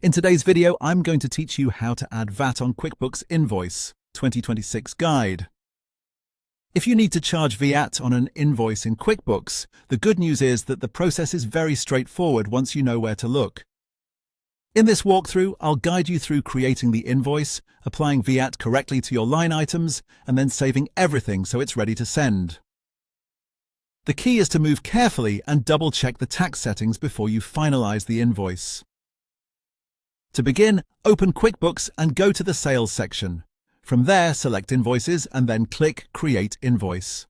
In today's video, I'm going to teach you how to add VAT on QuickBooks Invoice 2026 Guide. If you need to charge VAT on an invoice in QuickBooks, the good news is that the process is very straightforward once you know where to look. In this walkthrough, I'll guide you through creating the invoice, applying VAT correctly to your line items, and then saving everything so it's ready to send. The key is to move carefully and double-check the tax settings before you finalize the invoice. To begin, open QuickBooks and go to the Sales section. From there, select Invoices and then click Create Invoice.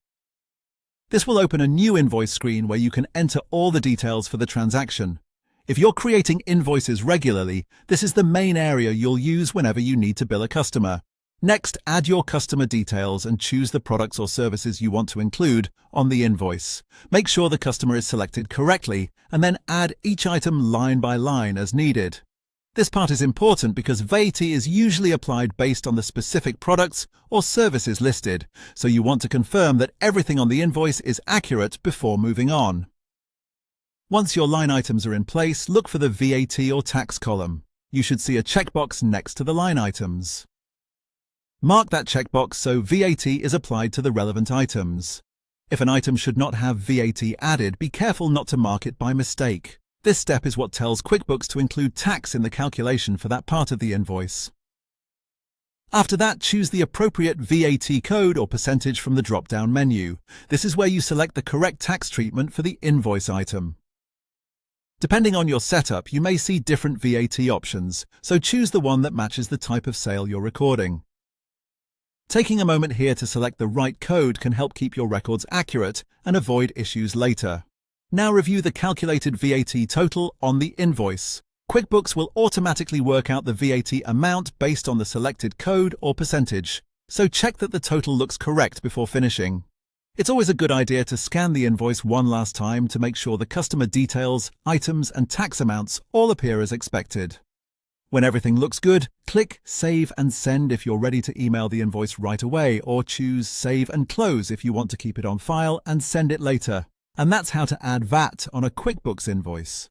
This will open a new invoice screen where you can enter all the details for the transaction. If you're creating invoices regularly, this is the main area you'll use whenever you need to bill a customer. Next, add your customer details and choose the products or services you want to include on the invoice. Make sure the customer is selected correctly, and then add each item line by line as needed. This part is important because VAT is usually applied based on the specific products or services listed, so you want to confirm that everything on the invoice is accurate before moving on. Once your line items are in place, look for the VAT or tax column. You should see a checkbox next to the line items. Mark that checkbox so VAT is applied to the relevant items. If an item should not have VAT added, be careful not to mark it by mistake. This step is what tells QuickBooks to include tax in the calculation for that part of the invoice. After that, choose the appropriate VAT code or percentage from the drop-down menu. This is where you select the correct tax treatment for the invoice item. Depending on your setup, you may see different VAT options, so choose the one that matches the type of sale you're recording. Taking a moment here to select the right code can help keep your records accurate and avoid issues later. Now review the calculated VAT total on the invoice. QuickBooks will automatically work out the VAT amount based on the selected code or percentage, so check that the total looks correct before finishing. It's always a good idea to scan the invoice one last time to make sure the customer details, items, and tax amounts all appear as expected. When everything looks good, click Save and Send if you're ready to email the invoice right away, or choose Save and Close if you want to keep it on file and send it later. And that's how to add VAT on a QuickBooks invoice.